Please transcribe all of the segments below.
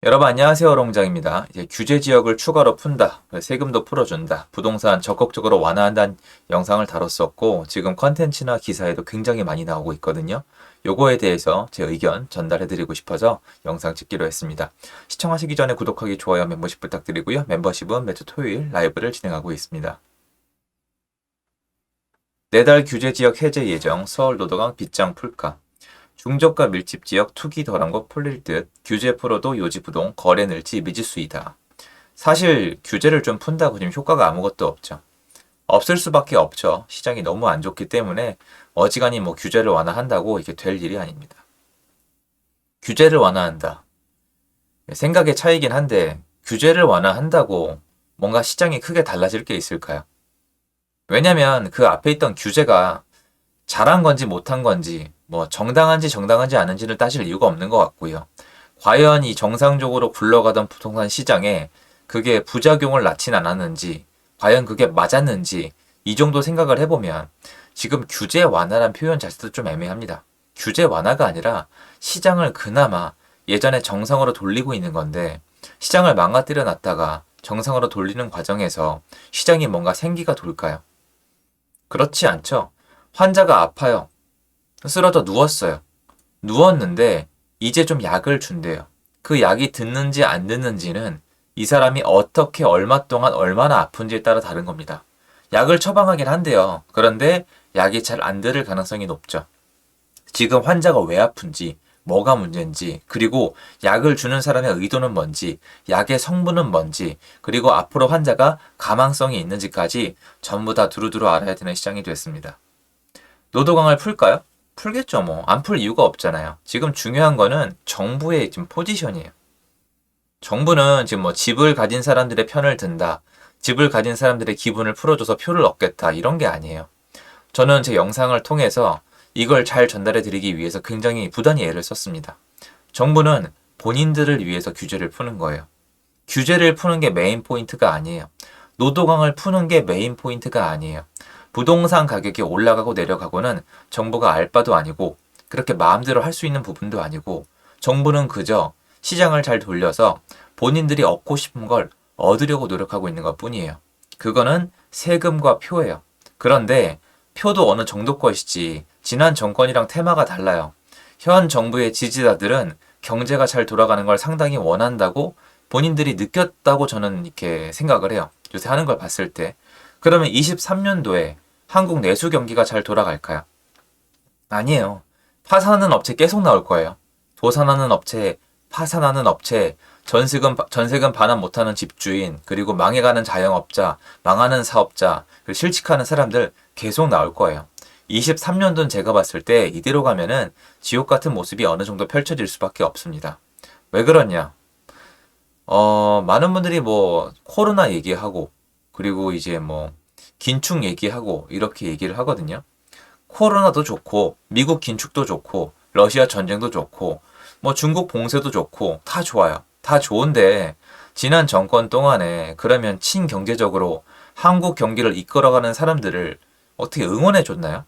여러분 안녕하세요. 롱장입니다. 이제 규제 지역을 추가로 푼다, 세금도 풀어준다, 부동산 적극적으로 완화한다는 영상을 다뤘었고 지금 컨텐츠나 기사에도 굉장히 많이 나오고 있거든요. 요거에 대해서 제 의견 전달해드리고 싶어서 영상 찍기로 했습니다. 시청하시기 전에 구독하기, 좋아요, 멤버십 부탁드리고요. 멤버십은 매주 토요일 라이브를 진행하고 있습니다. 내달 규제 지역 해제 예정, 서울 노도강 빗장 풀까? 중저가 밀집 지역 투기 덜한 거 풀릴 듯 규제 풀어도 요지부동 거래 늘지 미지수이다. 사실 규제를 좀 푼다고 지금 효과가 아무것도 없죠. 없을 수밖에 없죠. 시장이 너무 안 좋기 때문에 어지간히 뭐 규제를 완화한다고 이게 될 일이 아닙니다. 규제를 완화한다. 생각의 차이긴 한데 규제를 완화한다고 뭔가 시장이 크게 달라질 게 있을까요? 왜냐면 그 앞에 있던 규제가 잘한 건지 못한 건지 뭐 정당한지 않은지를 따질 이유가 없는 것 같고요. 과연 이 정상적으로 굴러가던 부동산 시장에 그게 부작용을 낳진 않았는지, 과연 그게 맞았는지 이 정도 생각을 해보면 지금 규제 완화란 표현 자체도 좀 애매합니다. 규제 완화가 아니라 시장을 그나마 예전에 정상으로 돌리고 있는 건데 시장을 망가뜨려 놨다가 정상으로 돌리는 과정에서 시장이 뭔가 생기가 돌까요? 그렇지 않죠. 환자가 아파요. 쓰러져 누웠어요. 누웠는데 이제 좀 약을 준대요. 그 약이 듣는지 안 듣는지는 이 사람이 어떻게 얼마 동안 얼마나 아픈지에 따라 다른 겁니다. 약을 처방하긴 한데요. 그런데 약이 잘 안 들을 가능성이 높죠. 지금 환자가 왜 아픈지, 뭐가 문제인지, 그리고 약을 주는 사람의 의도는 뭔지, 약의 성분은 뭔지, 그리고 앞으로 환자가 가망성이 있는지까지 전부 다 두루두루 알아야 되는 시장이 됐습니다. 노도강을 풀까요? 풀겠죠, 뭐. 안 풀 이유가 없잖아요. 지금 중요한 거는 정부의 지금 포지션이에요. 정부는 지금 뭐 집을 가진 사람들의 편을 든다. 집을 가진 사람들의 기분을 풀어줘서 표를 얻겠다. 이런 게 아니에요. 저는 제 영상을 통해서 이걸 잘 전달해 드리기 위해서 굉장히 부단히 애를 썼습니다. 정부는 본인들을 위해서 규제를 푸는 거예요. 규제를 푸는 게 메인 포인트가 아니에요. 노도강을 푸는 게 메인 포인트가 아니에요. 부동산 가격이 올라가고 내려가고는 정부가 알 바도 아니고 그렇게 마음대로 할 수 있는 부분도 아니고 정부는 그저 시장을 잘 돌려서 본인들이 얻고 싶은 걸 얻으려고 노력하고 있는 것 뿐이에요. 그거는 세금과 표예요. 그런데 표도 어느 정도 것이지 지난 정권이랑 테마가 달라요. 현 정부의 지지자들은 경제가 잘 돌아가는 걸 상당히 원한다고 본인들이 느꼈다고 저는 이렇게 생각을 해요. 요새 하는 걸 봤을 때. 그러면 23년도에 한국 내수 경기가 잘 돌아갈까요? 아니에요. 파산하는 업체 계속 나올 거예요. 도산하는 업체, 파산하는 업체, 전세금 반환 못하는 집주인, 그리고 망해가는 자영업자, 망하는 사업자, 그리고 실직하는 사람들 계속 나올 거예요. 23년도는 제가 봤을 때 이대로 가면은 지옥 같은 모습이 어느 정도 펼쳐질 수밖에 없습니다. 왜 그러냐? 많은 분들이 뭐 코로나 얘기하고 그리고 이제 뭐 긴축 얘기하고 이렇게 얘기를 하거든요. 코로나도 좋고 미국 긴축도 좋고 러시아 전쟁도 좋고 뭐 중국 봉쇄도 좋고 다 좋아요. 다 좋은데 지난 정권 동안에 그러면 친경제적으로 한국 경기를 이끌어가는 사람들을 어떻게 응원해 줬나요?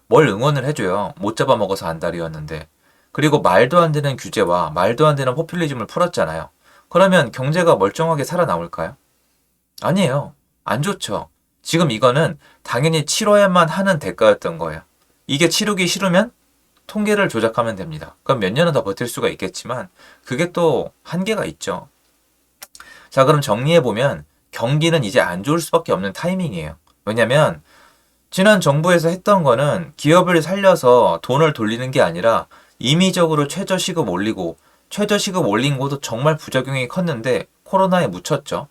뭘 응원을 해줘요. 못 잡아먹어서 안달이었는데. 그리고 말도 안 되는 규제와 말도 안 되는 포퓰리즘을 풀었잖아요. 그러면 경제가 멀쩡하게 살아남을까요? 아니에요. 안 좋죠. 지금 이거는 당연히 치러야만 하는 대가였던 거예요. 이게 치르기 싫으면 통계를 조작하면 됩니다. 그럼 몇 년은 더 버틸 수가 있겠지만 그게 또 한계가 있죠. 자, 그럼 정리해보면 경기는 이제 안 좋을 수밖에 없는 타이밍이에요. 왜냐면 지난 정부에서 했던 거는 기업을 살려서 돈을 돌리는 게 아니라 임의적으로 최저시급 올리고 최저시급 올린 것도 정말 부작용이 컸는데 코로나에 묻혔죠.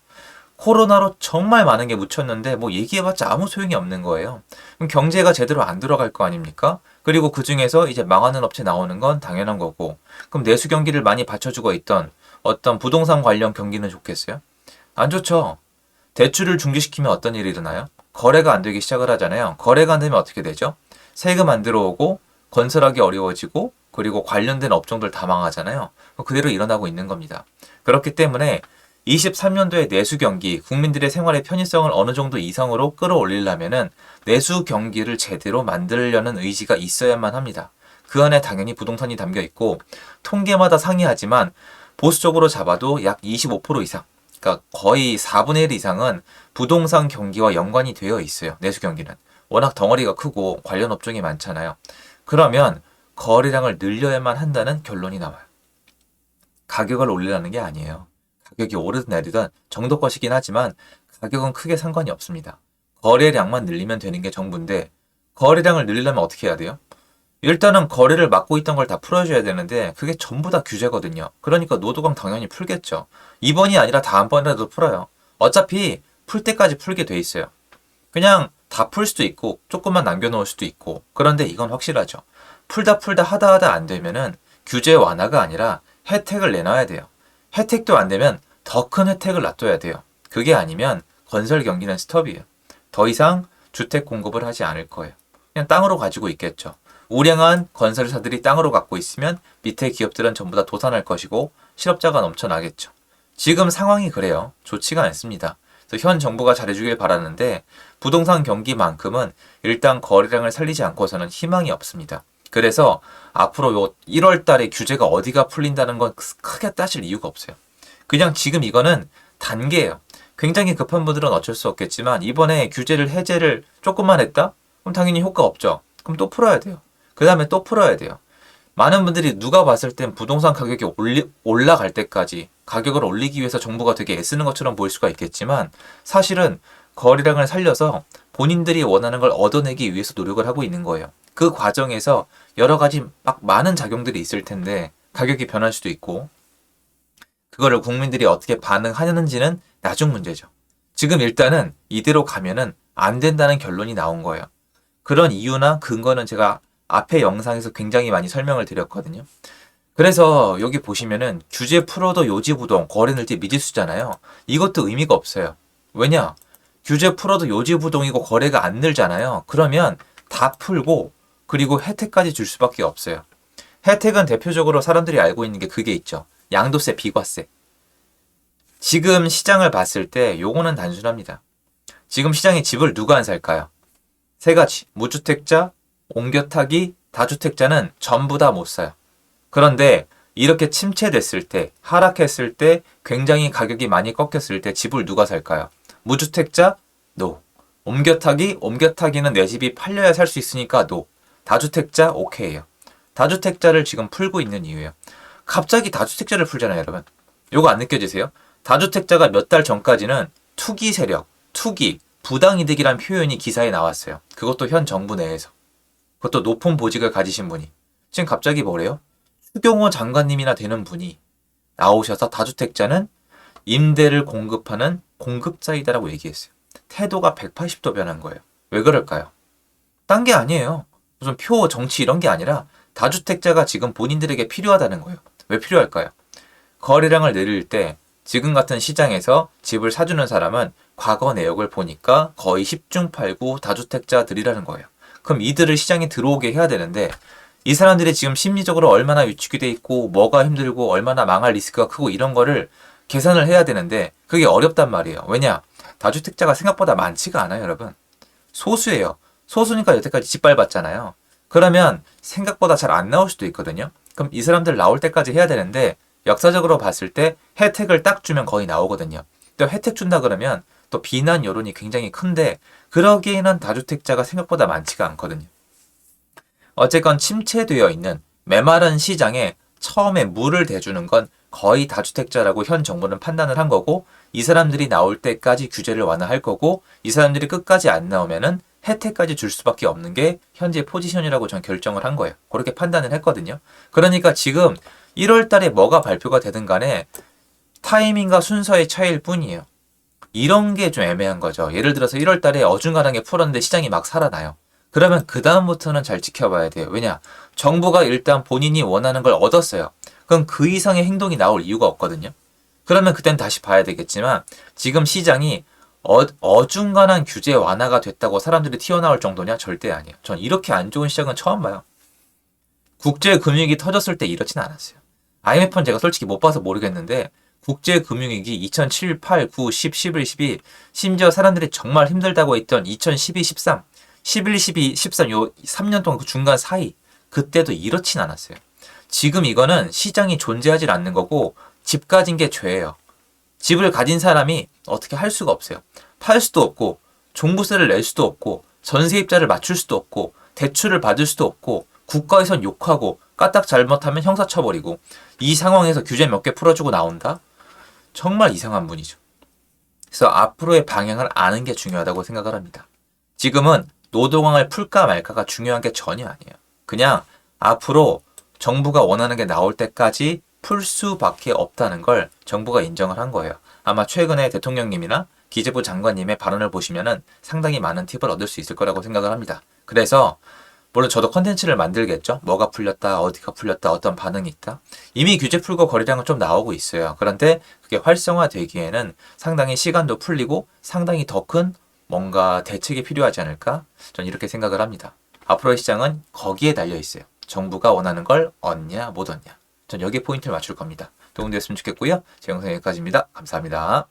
코로나로 정말 많은 게 묻혔는데 뭐 얘기해봤자 아무 소용이 없는 거예요. 그럼 경제가 제대로 안 돌아갈 거 아닙니까? 그리고 그 중에서 이제 망하는 업체 나오는 건 당연한 거고 그럼 내수 경기를 많이 받쳐주고 있던 어떤 부동산 관련 경기는 좋겠어요? 안 좋죠. 대출을 중지시키면 어떤 일이 일어나요? 거래가 안 되기 시작을 하잖아요. 거래가 안 되면 어떻게 되죠? 세금 안 들어오고 건설하기 어려워지고 그리고 관련된 업종들 다 망하잖아요. 그대로 일어나고 있는 겁니다. 그렇기 때문에 23년도에 내수 경기, 국민들의 생활의 편의성을 어느 정도 이상으로 끌어올리려면은 내수 경기를 제대로 만들려는 의지가 있어야만 합니다. 그 안에 당연히 부동산이 담겨 있고 통계마다 상이하지만 보수적으로 잡아도 약 25% 이상, 그러니까 거의 4분의 1 이상은 부동산 경기와 연관이 되어 있어요. 내수 경기는. 워낙 덩어리가 크고 관련 업종이 많잖아요. 그러면 거래량을 늘려야만 한다는 결론이 나와요. 가격을 올리라는 게 아니에요. 가격이 오르든 내리든 정도 것이긴 하지만 가격은 크게 상관이 없습니다. 거래량만 늘리면 되는 게 정부인데 거래량을 늘리려면 어떻게 해야 돼요? 일단은 거래를 막고 있던 걸 다 풀어줘야 되는데 그게 전부 다 규제거든요. 그러니까 노도강 당연히 풀겠죠. 이번이 아니라 다음번이라도 풀어요. 어차피 풀 때까지 풀게 돼 있어요. 그냥 다 풀 수도 있고 조금만 남겨놓을 수도 있고 그런데 이건 확실하죠. 풀다 하다 안 되면은 규제 완화가 아니라 혜택을 내놔야 돼요. 혜택도 안 되면 더 큰 혜택을 놔둬야 돼요. 그게 아니면 건설 경기는 스톱이에요. 더 이상 주택 공급을 하지 않을 거예요. 그냥 땅으로 가지고 있겠죠. 우량한 건설사들이 땅으로 갖고 있으면 밑에 기업들은 전부 다 도산할 것이고 실업자가 넘쳐나겠죠. 지금 상황이 그래요. 좋지가 않습니다. 그래서 현 정부가 잘해주길 바라는데 부동산 경기만큼은 일단 거래량을 살리지 않고서는 희망이 없습니다. 그래서 앞으로 요 1월 달에 규제가 어디가 풀린다는 건 크게 따질 이유가 없어요. 그냥 지금 이거는 단계예요. 굉장히 급한 분들은 어쩔 수 없겠지만 이번에 규제를 해제를 조금만 했다? 그럼 당연히 효과 없죠. 그럼 또 풀어야 돼요. 그 다음에 또 풀어야 돼요. 많은 분들이 누가 봤을 땐 부동산 가격이 올라갈 때까지 가격을 올리기 위해서 정부가 되게 애쓰는 것처럼 보일 수가 있겠지만 사실은 거래량을 살려서 본인들이 원하는 걸 얻어내기 위해서 노력을 하고 있는 거예요. 그 과정에서 여러 가지 막 많은 작용들이 있을 텐데 가격이 변할 수도 있고 그거를 국민들이 어떻게 반응하는지는 나중 문제죠. 지금 일단은 이대로 가면은 안 된다는 결론이 나온 거예요. 그런 이유나 근거는 제가 앞에 영상에서 굉장히 많이 설명을 드렸거든요. 그래서 여기 보시면은 규제 풀어도 요지부동 거래 늘지 미지수잖아요. 이것도 의미가 없어요. 왜냐? 규제 풀어도 요지부동이고 거래가 안 늘잖아요. 그러면 다 풀고 그리고 혜택까지 줄 수밖에 없어요. 혜택은 대표적으로 사람들이 알고 있는 게 그게 있죠. 양도세, 비과세. 지금 시장을 봤을 때 요거는 단순합니다. 지금 시장에 집을 누가 안 살까요? 세 가지. 무주택자, 옮겨타기, 다주택자는 전부 다 못 사요. 그런데 이렇게 침체됐을 때, 하락했을 때, 굉장히 가격이 많이 꺾였을 때 집을 누가 살까요? 무주택자? 노. 옮겨타기는 내 집이 팔려야 살 수 있으니까 노. 다주택자? 오케이예요. 다주택자를 지금 풀고 있는 이유예요. 갑자기 다주택자를 풀잖아요, 여러분. 요거 안 느껴지세요? 다주택자가 몇 달 전까지는 투기 세력, 투기, 부당이득이란 표현이 기사에 나왔어요. 그것도 현 정부 내에서. 그것도 높은 보직을 가지신 분이. 지금 갑자기 뭐래요? 추경호 장관님이나 되는 분이 나오셔서 다주택자는 임대를 공급하는 공급자이다라고 얘기했어요. 태도가 180도 변한 거예요. 왜 그럴까요? 딴 게 아니에요. 무슨 표, 정치 이런 게 아니라 다주택자가 지금 본인들에게 필요하다는 거예요. 왜 필요할까요? 거래량을 늘릴 때 지금 같은 시장에서 집을 사주는 사람은 과거 내역을 보니까 거의 10중 8구 다주택자들이라는 거예요. 그럼 이들을 시장에 들어오게 해야 되는데 이 사람들이 지금 심리적으로 얼마나 위축이 돼 있고 뭐가 힘들고 얼마나 망할 리스크가 크고 이런 거를 계산을 해야 되는데 그게 어렵단 말이에요. 왜냐? 다주택자가 생각보다 많지가 않아요, 여러분. 소수예요. 소수니까 여태까지 짓밟았잖아요. 그러면 생각보다 잘 안 나올 수도 있거든요. 그럼 이 사람들 나올 때까지 해야 되는데 역사적으로 봤을 때 혜택을 딱 주면 거의 나오거든요. 또 혜택 준다 그러면 또 비난 여론이 굉장히 큰데 그러기에는 다주택자가 생각보다 많지가 않거든요. 어쨌건 침체되어 있는 메마른 시장에 처음에 물을 대주는 건 거의 다주택자라고 현 정부는 판단을 한 거고 이 사람들이 나올 때까지 규제를 완화할 거고 이 사람들이 끝까지 안 나오면은 혜택까지 줄 수밖에 없는 게 현재 포지션이라고 전 결정을 한 거예요. 그렇게 판단을 했거든요. 그러니까 지금 1월 달에 뭐가 발표가 되든 간에 타이밍과 순서의 차이일 뿐이에요. 이런 게 좀 애매한 거죠. 예를 들어서 1월 달에 어중간하게 풀었는데 시장이 막 살아나요. 그러면 그다음부터는 잘 지켜봐야 돼요. 왜냐? 정부가 일단 본인이 원하는 걸 얻었어요. 그럼 그 이상의 행동이 나올 이유가 없거든요. 그러면 그땐 다시 봐야 되겠지만 지금 시장이 어중간한 규제 완화가 됐다고 사람들이 튀어나올 정도냐? 절대 아니에요. 전 이렇게 안 좋은 시장은 처음 봐요. 국제금융위기 터졌을 때 이렇진 않았어요. IMF는 제가 솔직히 못 봐서 모르겠는데 국제금융위기 2007, 8, 9, 10, 11, 12 심지어 사람들이 정말 힘들다고 했던 2012, 13, 11, 12, 13 요 3년 동안 그 중간 사이 그때도 이렇진 않았어요. 지금 이거는 시장이 존재하지 않는 거고 집 가진 게 죄예요. 집을 가진 사람이 어떻게 할 수가 없어요. 팔 수도 없고 종부세를 낼 수도 없고 전세입자를 맞출 수도 없고 대출을 받을 수도 없고 국가에선 욕하고 까딱 잘못하면 형사처벌이고 이 상황에서 규제 몇 개 풀어주고 나온다? 정말 이상한 분이죠. 그래서 앞으로의 방향을 아는 게 중요하다고 생각을 합니다. 지금은 노동왕을 풀까 말까가 중요한 게 전혀 아니에요. 그냥 앞으로 정부가 원하는 게 나올 때까지 풀 수밖에 없다는 걸 정부가 인정을 한 거예요. 아마 최근에 대통령님이나 기재부 장관님의 발언을 보시면은 상당히 많은 팁을 얻을 수 있을 거라고 생각을 합니다. 그래서 물론 저도 컨텐츠를 만들겠죠. 뭐가 풀렸다, 어디가 풀렸다, 어떤 반응이 있다. 이미 규제 풀고 거래량은 좀 나오고 있어요. 그런데 그게 활성화되기에는 상당히 시간도 풀리고 상당히 더 큰 뭔가 대책이 필요하지 않을까? 전 이렇게 생각을 합니다. 앞으로의 시장은 거기에 달려 있어요. 정부가 원하는 걸 얻냐, 못 얻냐. 전 여기에 포인트를 맞출 겁니다. 도움되었으면 좋겠고요. 제 영상 여기까지입니다. 감사합니다.